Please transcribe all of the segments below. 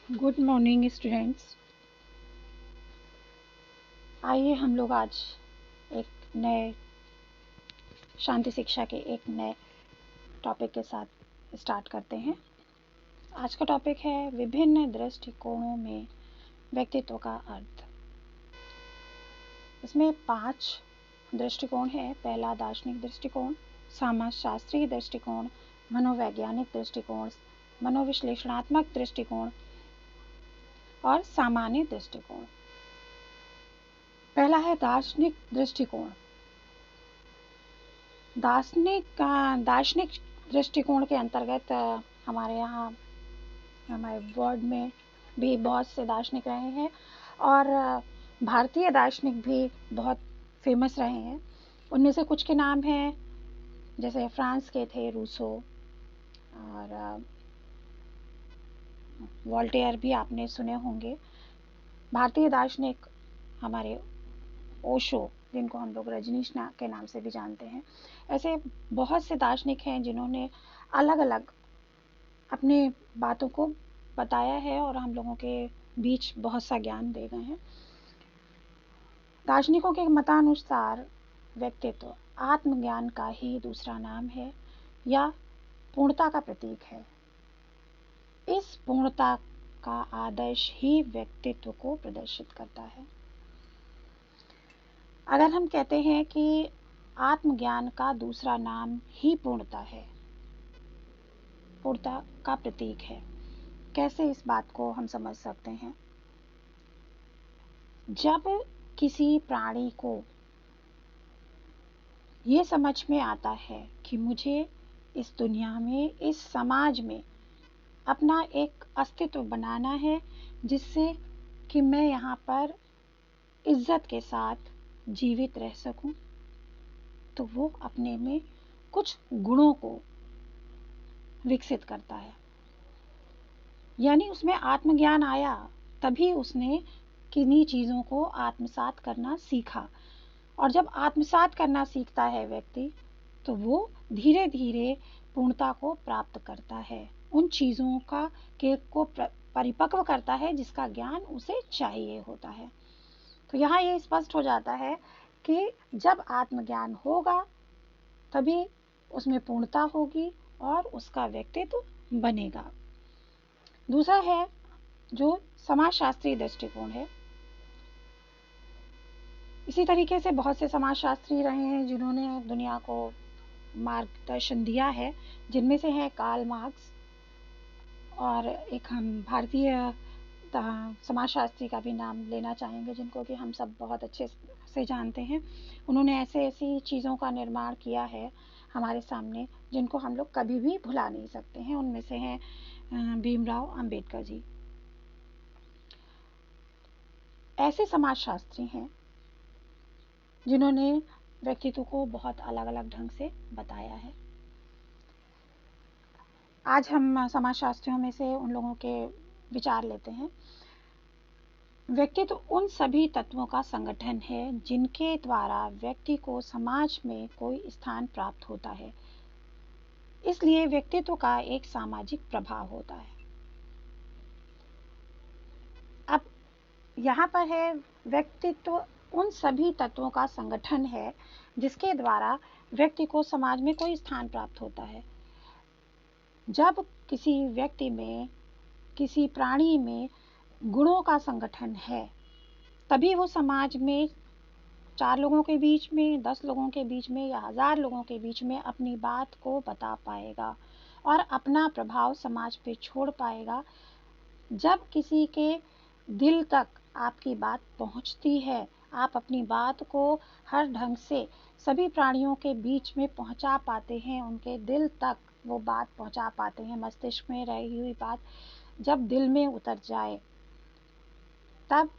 Good morning students. आइए हम लोग आज एक नए शांति शिक्षा के एक नए टॉपिक के साथ स्टार्ट करते हैं। आज का टॉपिक है विभिन्न दृष्टिकोणों में व्यक्तित्व का अर्थ। इसमें 5 दृष्टिकोण हैं। पहला दार्शनिक दृष्टिकोण, समाजशास्त्रीय दृष्टिकोण, मनोवैज्ञानिक दृष्टिकोण, मनोविश्लेषणात्मक दृष्टिकोण और सामान्य दृष्टिकोण। पहला है दार्शनिक दृष्टिकोण। दार्शनिक दृष्टिकोण के अंतर्गत हमारे यहाँ हमारे वर्ल्ड में भी बहुत से दार्शनिक रहे हैं और भारतीय दार्शनिक भी बहुत फेमस रहे हैं। उनमें से कुछ के नाम हैं, जैसे फ्रांस के थे रूसो, और वोल्टेयर भी आपने सुने होंगे। भारतीय दार्शनिक हमारे ओशो, जिनको हम लोग रजनीश के नाम से भी जानते हैं। ऐसे बहुत से दार्शनिक हैं जिन्होंने अलग अलग अपने बातों को बताया है और हम लोगों के बीच बहुत सा ज्ञान दे गए हैं। दार्शनिकों के मतानुसार व्यक्तित्व आत्मज्ञान का ही दूसरा नाम है या पूर्णता का प्रतीक है। इस पूर्णता का आदर्श ही व्यक्तित्व को प्रदर्शित करता है। अगर हम कहते हैं कि आत्मज्ञान का दूसरा नाम ही पूर्णता है, पूर्णता का प्रतीक है, कैसे इस बात को हम समझ सकते हैं? जब किसी प्राणी को ये समझ में आता है कि मुझे इस दुनिया में, इस समाज में अपना एक अस्तित्व बनाना है, जिससे कि मैं यहाँ पर इज्जत के साथ जीवित रह सकूं, तो वो अपने में कुछ गुणों को विकसित करता है। यानी उसमें आत्मज्ञान आया, तभी उसने किन्हीं चीज़ों को आत्मसात करना सीखा। और जब आत्मसात करना सीखता है व्यक्ति, तो वो धीरे धीरे पूर्णता को प्राप्त करता है, उन चीज़ों को परिपक्व करता है जिसका ज्ञान उसे चाहिए होता है। तो यहाँ ये स्पष्ट हो जाता है कि जब आत्मज्ञान होगा तभी उसमें पूर्णता होगी और उसका व्यक्तित्व बनेगा। दूसरा है जो समाजशास्त्रीय दृष्टिकोण है। इसी तरीके से बहुत से समाजशास्त्री रहे हैं जिन्होंने दुनिया को मार्गदर्शन दिया है, जिनमें से है कार्ल मार्क्स, और एक हम भारतीय समाजशास्त्री का भी नाम लेना चाहेंगे जिनको कि हम सब बहुत अच्छे से जानते हैं। उन्होंने ऐसी चीज़ों का निर्माण किया है हमारे सामने जिनको हम लोग कभी भी भुला नहीं सकते हैं। उनमें से हैं भीमराव अंबेडकर जी। ऐसे समाजशास्त्री हैं जिन्होंने व्यक्तित्व को बहुत अलग अलग ढंग से बताया है। आज हम समाजशास्त्रियों में से उन लोगों के विचार लेते हैं। व्यक्तित्व उन सभी तत्वों का संगठन है जिनके द्वारा व्यक्ति को समाज में कोई स्थान प्राप्त होता है। इसलिए व्यक्तित्व का एक सामाजिक प्रभाव होता है। अब यहाँ पर है व्यक्तित्व उन सभी तत्वों का संगठन है जिसके द्वारा व्यक्ति को समाज में कोई स्थान प्राप्त होता है। जब किसी व्यक्ति में, किसी प्राणी में गुणों का संगठन है, तभी वो समाज में 4 लोगों के बीच में, 10 लोगों के बीच में या 1000 लोगों के बीच में अपनी बात को बता पाएगा और अपना प्रभाव समाज पे छोड़ पाएगा। जब किसी के दिल तक आपकी बात पहुंचती है, आप अपनी बात को हर ढंग से सभी प्राणियों के बीच में पहुंचा पाते हैं, उनके दिल तक वो बात पहुंचा पाते हैं, मस्तिष्क में रही हुई बात जब दिल में उतर जाए, तब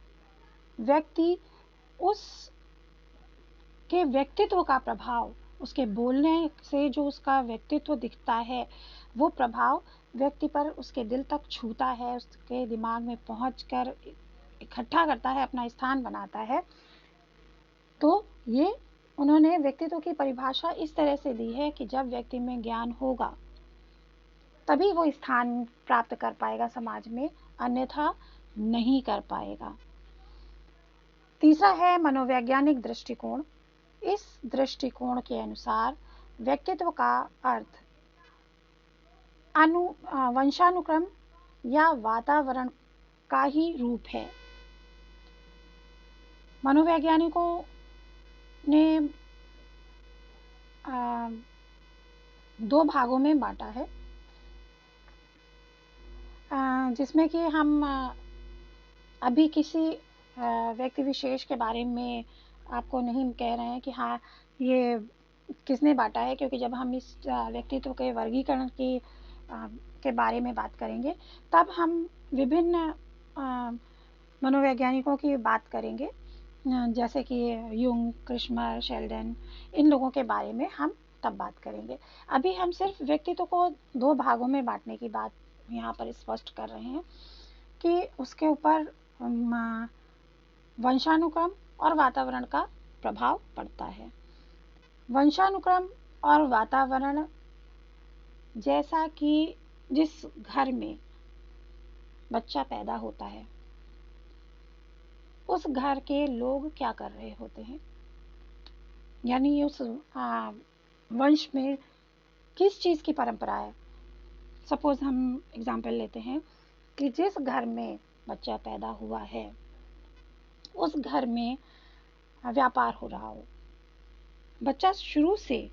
व्यक्ति उस के व्यक्तित्व का प्रभाव, उसके बोलने से जो उसका व्यक्तित्व दिखता है, वो प्रभाव व्यक्ति पर उसके दिल तक छूता है, उसके दिमाग में पहुंचकर इकट्ठा करता है, अपना स्थान बनाता है। तो ये उन्होंने व्यक्तित्व की परिभाषा इस तरह से दी है कि जब व्यक्ति में ज्ञान होगा तभी वो स्थान प्राप्त कर पाएगा समाज में, अन्यथा नहीं कर पाएगा। तीसरा है मनोवैज्ञानिक दृष्टिकोण। इस दृष्टिकोण के अनुसार व्यक्तित्व का अर्थ वंशानुक्रम या वातावरण का ही रूप है। मनोवैज्ञानिकों ने दो भागों में बांटा है, जिसमें कि हम अभी किसी व्यक्ति विशेष के बारे में आपको नहीं कह रहे हैं कि हाँ ये किसने बांटा है, क्योंकि जब हम इस व्यक्तित्व के वर्गीकरण के बारे में बात करेंगे तब हम विभिन्न मनोवैज्ञानिकों की बात करेंगे, जैसे कि यूंग, क्रिशमर, शेल्डन, इन लोगों के बारे में हम तब बात करेंगे। अभी हम सिर्फ व्यक्तित्व को दो भागों में बांटने की बात यहाँ पर स्पष्ट कर रहे हैं कि उसके ऊपर वंशानुक्रम और वातावरण का प्रभाव पड़ता है। वंशानुक्रम और वातावरण, जैसा कि जिस घर में बच्चा पैदा होता है उस घर के लोग क्या कर रहे होते हैं, यानी उस वंश में किस चीज़ की परंपरा है। सपोज हम एग्जाम्पल लेते हैं कि जिस घर में बच्चा पैदा हुआ है उस घर में व्यापार हो रहा हो, बच्चा शुरू से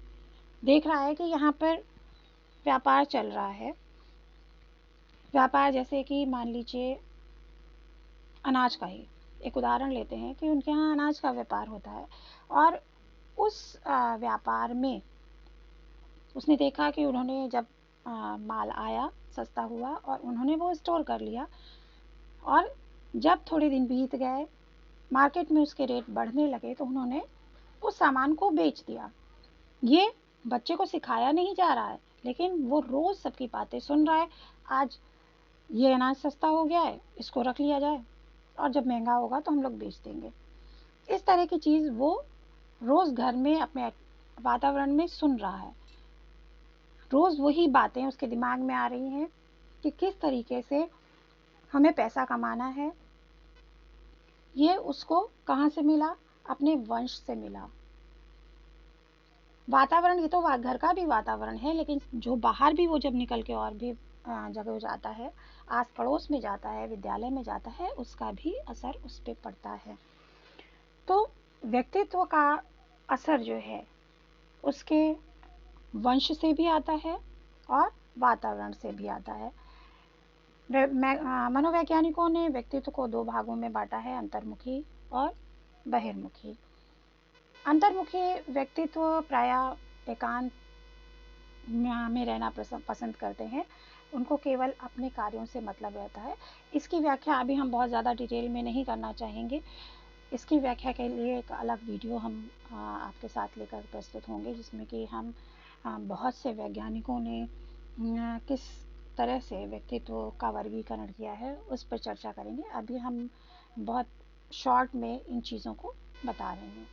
देख रहा है कि यहाँ पर व्यापार चल रहा है। व्यापार जैसे कि मान लीजिए अनाज का ही एक उदाहरण लेते हैं कि उनके यहाँ अनाज का व्यापार होता है, और उस व्यापार में उसने देखा कि उन्होंने जब माल आया सस्ता हुआ और उन्होंने वो स्टोर कर लिया, और जब थोड़े दिन बीत गए मार्केट में उसके रेट बढ़ने लगे तो उन्होंने उस सामान को बेच दिया। ये बच्चे को सिखाया नहीं जा रहा है, लेकिन वो रोज सबकी बातें सुन रहा है, आज ये अनाज सस्ता हो गया है, इसको रख लिया जाए और जब महंगा होगा तो हम लोग बेच देंगे। इस तरह की चीज़ वो रोज़ घर में अपने वातावरण में सुन रहा है। रोज़ वही बातें उसके दिमाग में आ रही हैं कि किस तरीके से हमें पैसा कमाना है। ये उसको कहाँ से मिला? अपने वंश से मिला। वातावरण, ये तो घर का भी वातावरण है, लेकिन जो बाहर भी वो जब निकल के और भी जगह जाता है, आस पड़ोस में जाता है, विद्यालय में जाता है, उसका भी असर उस पर पड़ता है। तो व्यक्तित्व का असर जो है उसके वंश से भी आता है और वातावरण से भी आता है। मनोवैज्ञानिकों ने व्यक्तित्व को दो भागों में बांटा है, अंतर्मुखी और बहिर्मुखी। अंतर्मुखी व्यक्तित्व प्रायः एकांत में रहना पसंद करते हैं, उनको केवल अपने कार्यों से मतलब रहता है। इसकी व्याख्या अभी हम बहुत ज़्यादा डिटेल में नहीं करना चाहेंगे। इसकी व्याख्या के लिए एक अलग वीडियो हम आपके साथ लेकर प्रस्तुत होंगे, जिसमें कि हम बहुत से वैज्ञानिकों ने किस तरह से व्यक्तित्व का वर्गीकरण किया है उस पर चर्चा करेंगे। अभी हम बहुत शॉर्ट में इन चीज़ों को बता रहे हैं।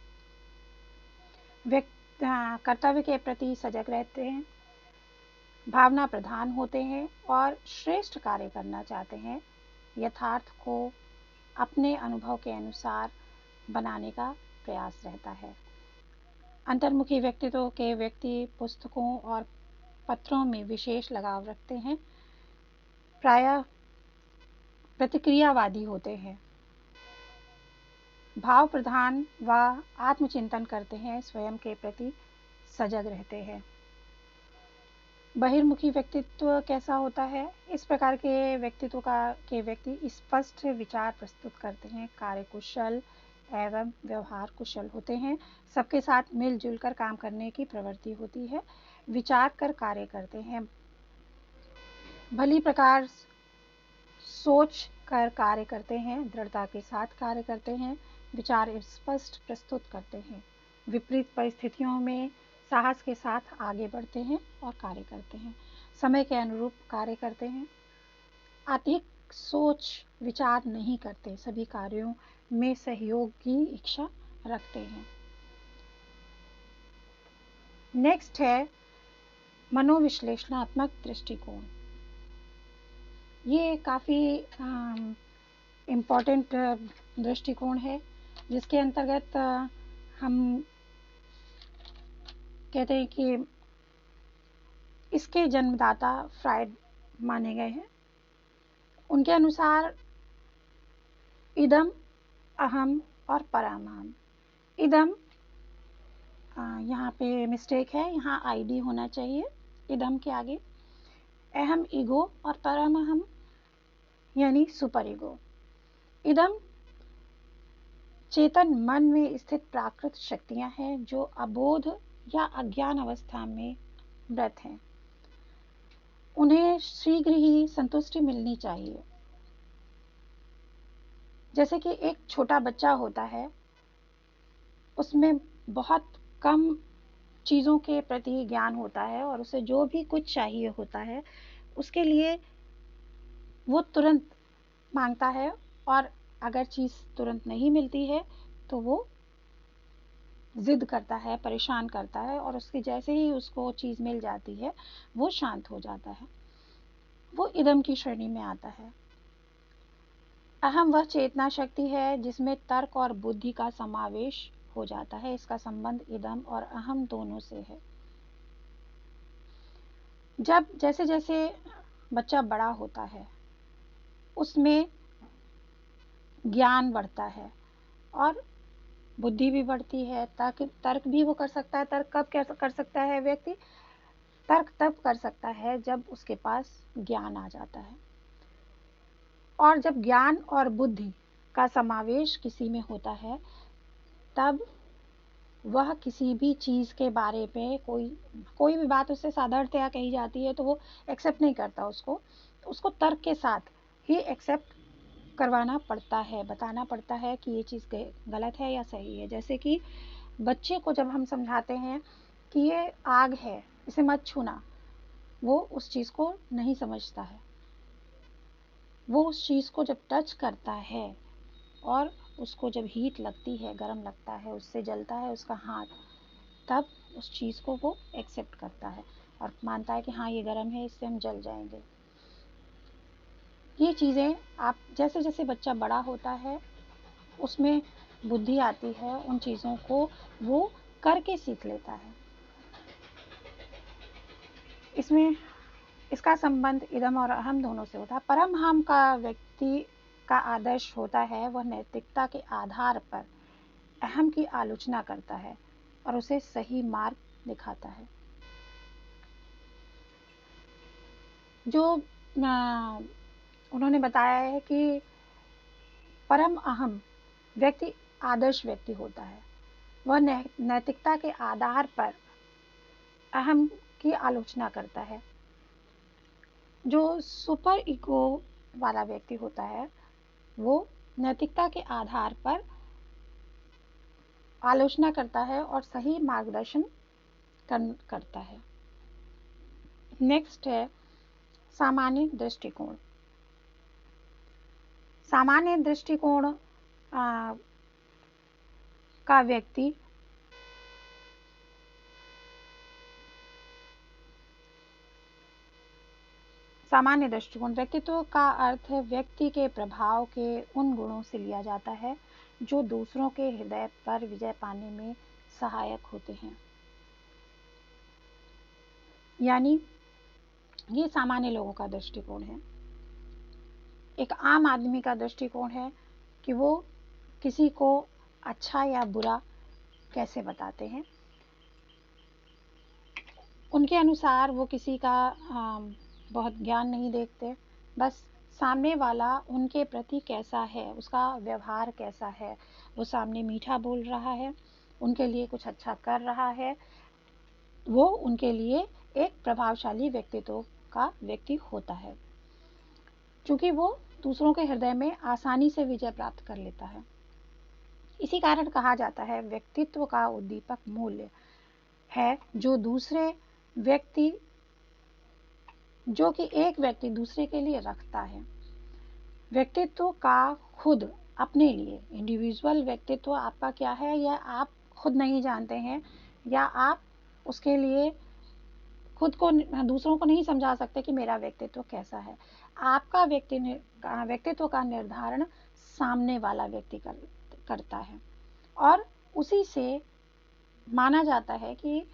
कर्तव्य के प्रति सजग रहते हैं, भावना प्रधान होते हैं और श्रेष्ठ कार्य करना चाहते हैं। यथार्थ को अपने अनुभव के अनुसार बनाने का प्रयास रहता है। अंतर्मुखी व्यक्तित्व के व्यक्ति पुस्तकों और पत्रों में विशेष लगाव रखते हैं, प्रायः प्रतिक्रियावादी होते हैं, भाव प्रधान व आत्मचिंतन करते हैं, स्वयं के प्रति सजग रहते हैं। बहिर्मुखी व्यक्तित्व कैसा होता है? इस प्रकार के व्यक्तित्व के व्यक्ति स्पष्ट विचार प्रस्तुत करते हैं, कार्यकुशल एवं व्यवहार कुशल होते हैं, सबके साथ मिलजुल कर काम करने की प्रवृत्ति होती है, विचार कर कार्य करते हैं, भली प्रकार सोच कर कार्य करते हैं, दृढ़ता के साथ कार्य करते हैं, विचार स्पष्ट प्रस्तुत करते हैं, विपरीत परिस्थितियों में साहस के साथ आगे बढ़ते हैं और कार्य करते हैं, समय के अनुरूप कार्य करते हैं, अधिक सोच विचार नहीं करते, सभी कार्यों में सहयोग की इच्छा रखते हैं। नेक्स्ट है मनोविश्लेषणात्मक दृष्टिकोण। ये काफ़ी इम्पोर्टेंट दृष्टिकोण है, जिसके अंतर्गत हम कहते हैं कि इसके जन्मदाता फ्रायड माने गए हैं। उनके अनुसार इदम, अहम और परमहम। इदम, यहाँ पे मिस्टेक है, यहाँ आईडी होना चाहिए इदम के आगे। अहम ईगो और परमहम यानी सुपर ईगो। इदम चेतन मन में स्थित प्राकृत शक्तियां हैं जो अबोध या अज्ञान अवस्था में मृत हैं। उन्हें शीघ्र ही संतुष्टि मिलनी चाहिए। जैसे कि एक छोटा बच्चा होता है, उसमें बहुत कम चीज़ों के प्रति ज्ञान होता है और उसे जो भी कुछ चाहिए होता है उसके लिए वो तुरंत मांगता है, और अगर चीज़ तुरंत नहीं मिलती है तो वो जिद करता है, परेशान करता है, और उसके जैसे ही उसको चीज़ मिल जाती है वो शांत हो जाता है। वो इदम की श्रेणी में आता है। अहम वह चेतना शक्ति है जिसमें तर्क और बुद्धि का समावेश हो जाता है। इसका संबंध इदम और अहम दोनों से है। जब जैसे जैसे बच्चा बड़ा होता है उसमें ज्ञान बढ़ता है और बुद्धि भी बढ़ती है। तर्क भी वो कर सकता है। तर्क कब कर सकता है व्यक्ति? तर्क तब कर सकता है जब उसके पास ज्ञान आ जाता है, और जब ज्ञान और बुद्धि का समावेश किसी में होता है तब वह किसी भी चीज़ के बारे में कोई भी बात उससे साधारणतया कही जाती है तो वो एक्सेप्ट नहीं करता, उसको तर्क के साथ ही एक्सेप्ट करवाना पड़ता है, बताना पड़ता है कि ये चीज़ गलत है या सही है। जैसे कि बच्चे को जब हम समझाते हैं कि ये आग है, इसे मत छूना, वो उस चीज़ को नहीं समझता है। वो उस चीज़ को जब टच करता है और उसको जब हीट लगती है, गर्म लगता है, उससे जलता है उसका हाथ, तब उस चीज़ को वो एक्सेप्ट करता है और मानता है कि हाँ ये गर्म है, इससे हम जल जाएंगे। ये चीज़ें आप जैसे जैसे बच्चा बड़ा होता है उसमें बुद्धि आती है, उन चीज़ों को वो करके सीख लेता है। इसमें इसका संबंध इदम और अहम दोनों से होता है। परमहम का व्यक्ति का आदर्श होता है, वह नैतिकता के आधार पर अहम की आलोचना करता है और उसे सही मार्ग दिखाता है। जो उन्होंने बताया है कि परम अहम व्यक्ति आदर्श व्यक्ति होता है, वह नैतिकता के आधार पर अहम की आलोचना करता है। जो सुपर ईगो वाला व्यक्ति होता है वो नैतिकता के आधार पर आलोचना करता है और सही मार्गदर्शन करता है। नेक्स्ट है सामान्य दृष्टिकोण। सामान्य दृष्टिकोण का व्यक्ति सामान्य दृष्टिकोण व्यक्तित्व का अर्थ व्यक्ति के प्रभाव के उन गुणों से लिया जाता है जो दूसरों के हृदय पर विजय पाने में सहायक होते हैं। यानी ये सामान्य लोगों का दृष्टिकोण है। एक आम आदमी का दृष्टिकोण है कि वो किसी को अच्छा या बुरा कैसे बताते हैं। उनके अनुसार वो किसी का बहुत ज्ञान नहीं देखते, बस सामने वाला उनके प्रति कैसा है, उसका व्यवहार कैसा है, वो सामने मीठा बोल रहा है, उनके लिए कुछ अच्छा कर रहा है, वो उनके लिए एक प्रभावशाली व्यक्तित्व का व्यक्ति होता है, क्योंकि वो दूसरों के हृदय में आसानी से विजय प्राप्त कर लेता है। इसी कारण कहा जाता है व्यक्तित्व का उद्दीपक मूल्य है जो कि एक व्यक्ति दूसरे के लिए रखता है। व्यक्तित्व का खुद अपने लिए इंडिविजुअल व्यक्तित्व आपका क्या है यह आप खुद नहीं जानते हैं, या आप उसके लिए खुद को दूसरों को नहीं समझा सकते कि मेरा व्यक्तित्व कैसा है। आपका व्यक्तित्व का निर्धारण सामने वाला व्यक्ति करता है, और उसी से माना जाता है कि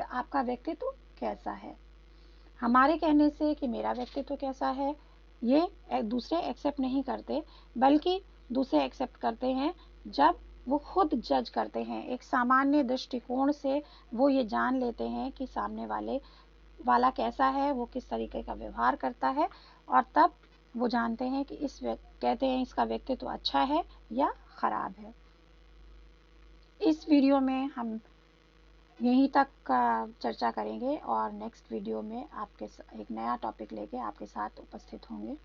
आपका व्यक्तित्व कैसा है। हमारे कहने से कि मेरा व्यक्तित्व कैसा है, ये दूसरे एक्सेप्ट नहीं करते, बल्कि दूसरे एक्सेप्ट करते हैं जब वो खुद जज करते हैं। एक सामान्य दृष्टिकोण से वो ये जान लेते हैं कि सामने वाला कैसा है, वो किस तरीके का व्यवहार करता है, और तब वो जानते हैं कि कहते हैं इसका व्यक्तित्व अच्छा है या खराब है। इस वीडियो में हम यहीं तक का चर्चा करेंगे, और नेक्स्ट वीडियो में एक नया टॉपिक लेके आपके साथ उपस्थित होंगे।